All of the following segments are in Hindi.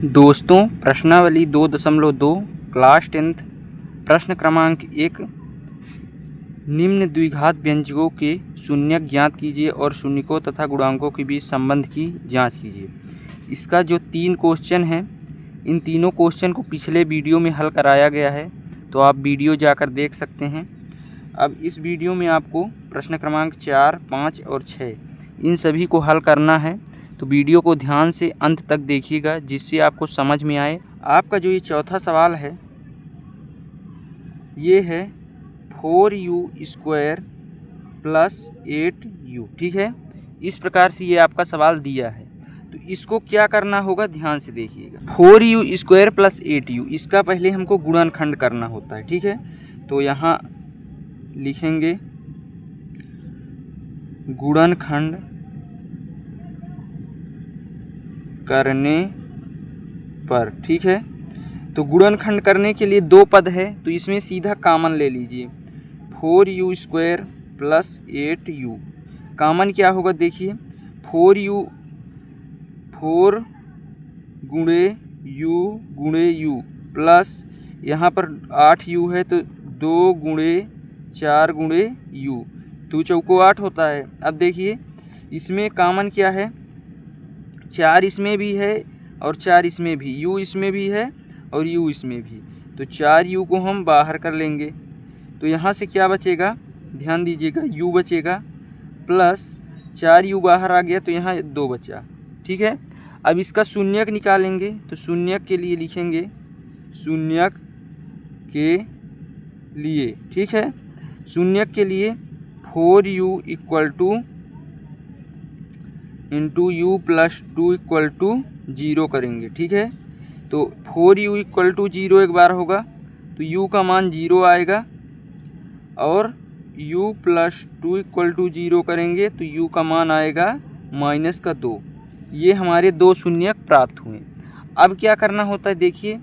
दोस्तों, प्रश्नावली 2.2 क्लास 10th प्रश्न क्रमांक 1 निम्न द्विघात व्यंजकों के शून्यक ज्ञात कीजिए और शून्यकों तथा गुणांकों के बीच संबंध की जांच कीजिए। इसका जो 3 क्वेश्चन हैं, इन तीनों क्वेश्चन को पिछले वीडियो में हल कराया गया है, तो आप वीडियो जाकर देख सकते हैं। अब इस वीडियो में आपको प्रश्न क्रमांक 4, 5 और 6 इन सभी को हल करना है, तो वीडियो को ध्यान से अंत तक देखिएगा जिससे आपको समझ में आए। आपका जो ये चौथा सवाल है, ये है 4u² + 8u। ठीक है, इस प्रकार से ये आपका सवाल दिया है, तो इसको क्या करना होगा ध्यान से देखिएगा। 4u² + 8u, इसका पहले हमको गुणनखंड करना होता है। ठीक है, तो यहाँ लिखेंगे गुणनखंड करने पर। ठीक है, तो गुणनखंड करने के लिए 2 पद है, तो इसमें सीधा कॉमन ले लीजिए। 4u² + 8u कॉमन क्या होगा देखिए, 4 गुणे u प्लस यहाँ पर 8u है, तो 2 गुणे 4 गुणे u, तो चौको 8 होता है। अब देखिए इसमें कॉमन क्या है, 4 इसमें भी है और 4 इसमें भी, u इसमें भी है और u इसमें भी, तो 4u को हम बाहर कर लेंगे, तो यहाँ से क्या बचेगा, ध्यान दीजिएगा, u बचेगा प्लस 4u बाहर आ गया, तो यहाँ 2 बचा। ठीक है, अब इसका शून्यक निकालेंगे, तो शून्यक के लिए लिखेंगे शून्यक के लिए। ठीक है, शून्यक के लिए 4u = u + 2 = 0 करेंगे। ठीक है, तो 4u = 0 एक बार होगा, तो u का मान 0 आएगा, और u + 2 = 0 करेंगे तो u का मान आएगा -2। ये हमारे 2 शून्यक प्राप्त हुए। अब क्या करना होता है देखिए,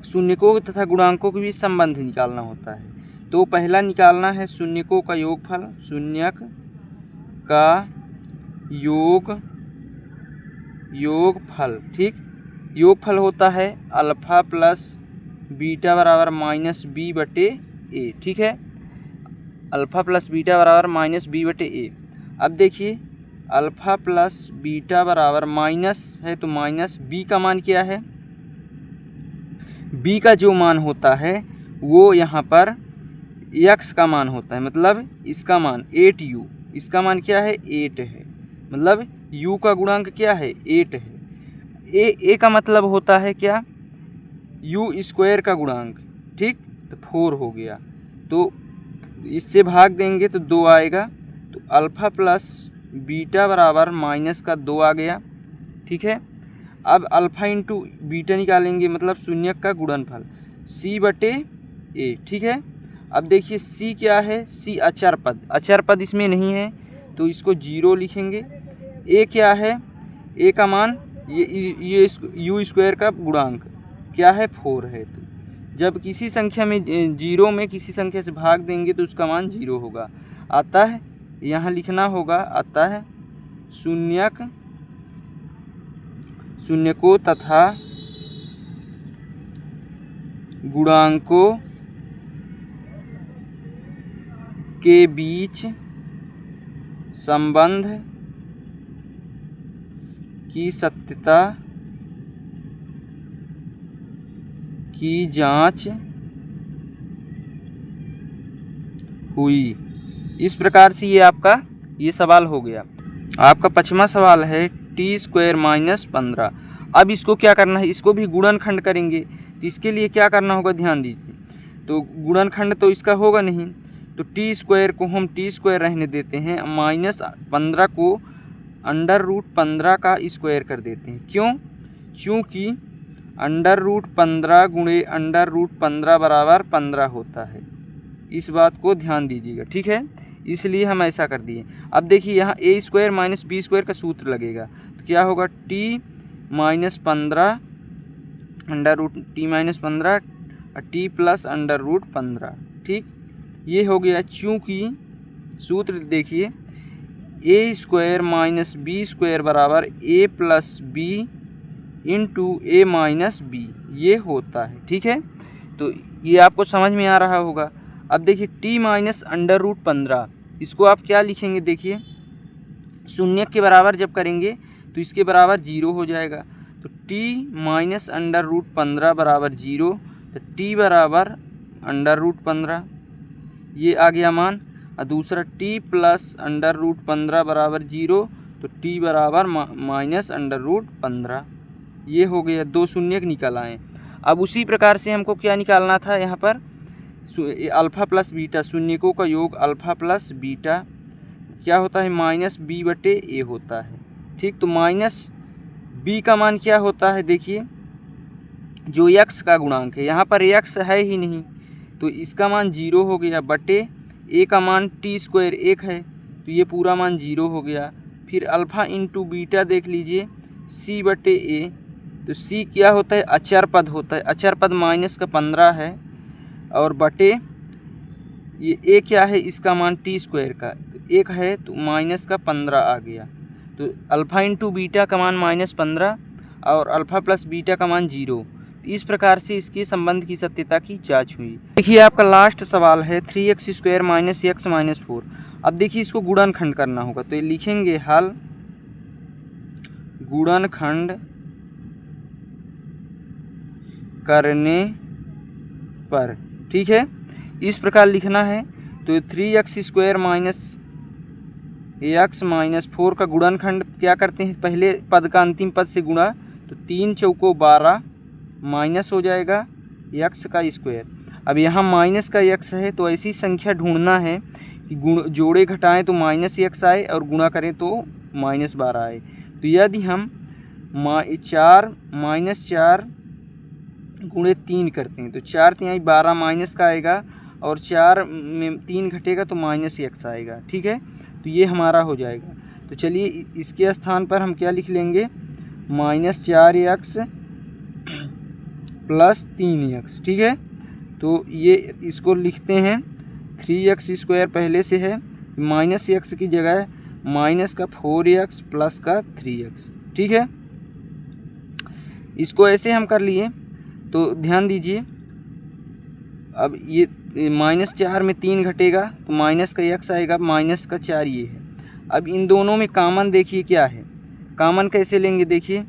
शून्यकों तथा गुणांकों के बीच संबंध निकालना होता है। तो पहला निकालना है शून्यकों का योगफल, शून्यक का योगफल। ठीक, योगफल होता है अल्फ़ा + बीटा बराबर -b/a। ठीक है, अल्फ़ा + बीटा बराबर -b/a। अब देखिए अल्फ़ा + बीटा बराबर माइनस है, तो -b का मान क्या है, b का जो मान होता है वो यहाँ पर x का मान होता है, मतलब इसका मान 8u, इसका मान क्या है 8 है, मतलब u का गुणांक क्या है 8 है। a का मतलब होता है क्या, u² का गुणांक। ठीक, तो 4 हो गया, तो इससे भाग देंगे तो 2 आएगा, तो अल्फ़ा + बीटा बराबर -2 आ गया। ठीक है, अब अल्फ़ा × बीटा निकालेंगे, मतलब शून्यक का गुणनफल c/a। ठीक है, अब देखिए c क्या है, c अचर पद इसमें नहीं है, तो इसको 0 लिखेंगे। a क्या है, a का मान ये u² का गुणांक क्या है 4 है, तो जब किसी संख्या में 0 में किसी संख्या से भाग देंगे तो उसका मान 0 होगा। अतः यहाँ लिखना होगा, अतः शून्यकों तथा गुणांकों के बीच संबंध की सत्यता की जांच हुई। इस प्रकार से ये आपका ये सवाल हो गया। आपका 5वां सवाल है t² - 15। अब इसको क्या करना है, इसको भी गुणनखंड करेंगे, तो इसके लिए क्या करना होगा ध्यान दीजिए। तो गुणनखंड तो इसका होगा नहीं, तो t² को हम t² रहने देते हैं, -15 को √15 का स्क्वायर कर देते हैं। क्यों, क्योंकि √15 गुणे √15 बराबर 15 होता है, इस बात को ध्यान दीजिएगा। ठीक है, इसलिए हम ऐसा कर दिए। अब देखिए यहाँ a² - b² का सूत्र लगेगा, तो क्या होगा t - 15 √t - t प्लस √15। ठीक, ये हो गया, चूँकि सूत्र देखिए a² - b² बराबर a + b into a minus b, ये होता है। ठीक है, तो ये आपको समझ में आ रहा होगा। अब देखिए टी माइनस अंडर रूट 15, इसको आप क्या लिखेंगे, देखिए शून्य के बराबर जब करेंगे तो इसके बराबर 0 हो जाएगा। तो टी माइनस अंडर रूट 15 बराबर 0, तो टी बराबर अंडर रूट 15, ये आ गया मान। और दूसरा टी प्लस अंडर रूट 15 बराबर 0, तो टी बराबर माइनस अंडर रूट 15, ये हो गया। दो शून्य निकल आए। अब उसी प्रकार से हमको क्या निकालना था, यहाँ पर अल्फ़ा प्लस बीटा, शून्यकों का योग अल्फ़ा प्लस बीटा क्या होता है, माइनस बी बटे ए होता है। ठीक, तो माइनस बी का मान क्या होता है, देखिए जो यक्स का गुणांक है, यहाँ पर यक्स है ही नहीं, तो इसका मान 0 हो गया, बटे ए का मान टी स्क्वायर 1 है, तो ये पूरा मान 0 हो गया। फिर अल्फ़ा इंटू बीटा देख लीजिए, सी बटे ए, तो सी क्या होता है, अचर पद होता है, अचर पद माइनस का 15 है, और बटे ये ए क्या है, इसका मान टी स्क्वायर का, तो 1 है, तो माइनस का 15 आ गया। तो अल्फ़ा इंटू बीटा का मान -15 और अल्फ़ा प्लस बीटा का मान 0। इस प्रकार से इसके संबंध की सत्यता की जांच हुई। देखिए आपका लास्ट सवाल है 3x² माइनस x माइनस 4। अब देखिए इसको गुणनखंड करना होगा, तो ये लिखेंगे हल गुणनखंड करने पर। ठीक है, इस प्रकार लिखना है। तो 3x² माइनस x माइनस 4 का गुणनखंड क्या करते हैं, पहले पद का अंतिम पद से गुणा, तो 3 चौको 12 माइनस हो जाएगा x का स्क्वायर। अब यहाँ माइनस का x है, तो ऐसी संख्या ढूंढना है कि गुण जोड़े घटाएं तो -x आए और गुणा करें तो -12 आए। तो यदि हम 4 -4 गुणे 3 करते हैं, तो 4 तिहाई 12 माइनस का आएगा, और 4 में 3 घटेगा तो -x आएगा। ठीक है, तो ये हमारा हो जाएगा। तो चलिए इसके स्थान पर हम क्या लिख लेंगे, -4x प्लस 3x। ठीक है, तो ये इसको लिखते हैं 3x² पहले से है, -x की जगह माइनस का 4x प्लस का 3x। ठीक है, इसको ऐसे हम कर लिए। तो ध्यान दीजिए, अब ये -4 में 3 घटेगा तो माइनस का x आएगा, माइनस का 4 ये है। अब इन दोनों में कामन देखिए क्या है, कामन कैसे लेंगे, देखिए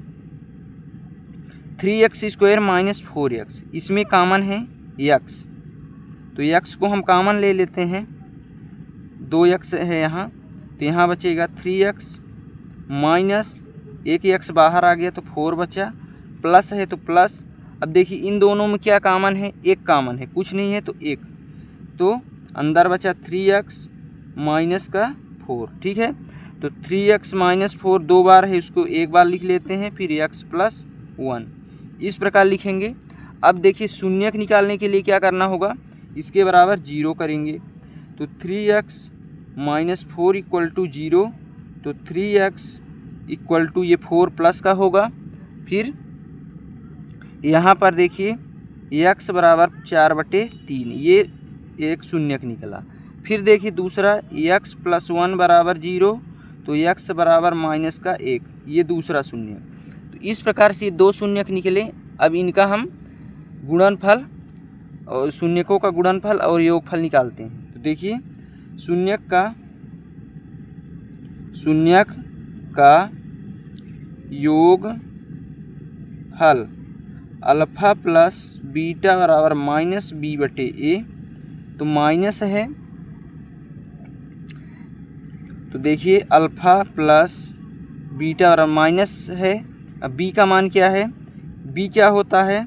3x² माइनस 4x, इसमें कामन है x, तो x को हम कामन ले लेते हैं, 2x है यहाँ, तो यहाँ बचेगा 3x माइनस एक x बाहर आ गया तो 4 बचा, प्लस है तो प्लस। अब देखिए इन दोनों में क्या कामन है, एक कामन है, कुछ नहीं है तो एक, तो अंदर बचा 3x माइनस का 4। ठीक है, तो 3x माइनस 4 दो बार है, इसको एक बार लिख लेते हैं, फिर x प्लस 1, इस प्रकार लिखेंगे। अब देखिए शून्यक निकालने के लिए क्या करना होगा, इसके बराबर 0 करेंगे, तो 3x माइनस 4 इक्वल टू 0, तो 3x इक्वल टू ये 4 प्लस का होगा। फिर यहाँ पर देखिए x बराबर 4/3, ये एक शून्यक निकला। फिर देखिए दूसरा x प्लस 1 बराबर 0, तो x बराबर माइनस का 1, ये दूसरा शून्यक। तो इस प्रकार से दो शून्यक निकले। अब इनका हम गुणनफल और शून्यकों का गुणनफल और योगफल निकालते हैं। तो देखिए शून्यक का योगफल अल्फ़ा प्लस बीटा बराबर -b/a, तो माइनस है, तो देखिए अल्फ़ा प्लस बीटा बराबर माइनस है। अब b का मान क्या है, b क्या होता है,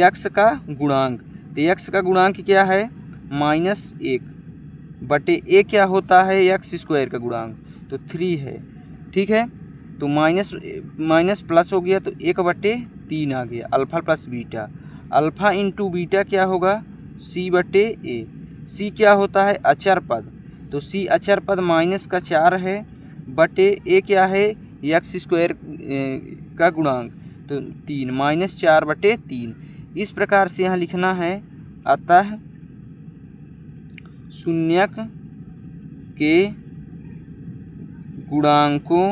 x का गुणांक, तो x का गुणांक क्या है, -1 बटे a क्या होता है, x² का गुणांक, तो 3 है। ठीक है, तो माइनस प्लस हो गया, तो 1/3 आ गया, alpha plus beta. Alpha into beta क्या होगा, c/a, c क्या होता है, अचर पद, तो c अचर पद माइनस का 4 है, बटे a क्या है, x² का गुणांक, तो 3, -4/3। इस प्रकार से यहाँ लिखना है, अतः शून्यक के गुणांकों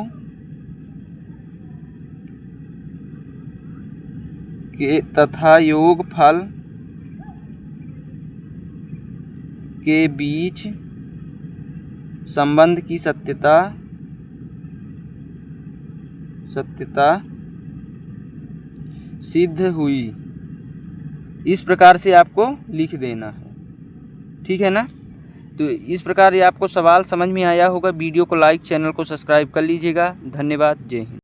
के तथा योगफल के बीच संबंध की सत्यता सिद्ध हुई। इस प्रकार से आपको लिख देना है, ठीक है ना। तो इस प्रकार ये आपको सवाल समझ में आया होगा। वीडियो को लाइक, चैनल को सब्सक्राइब कर लीजिएगा। धन्यवाद। जय हिंद।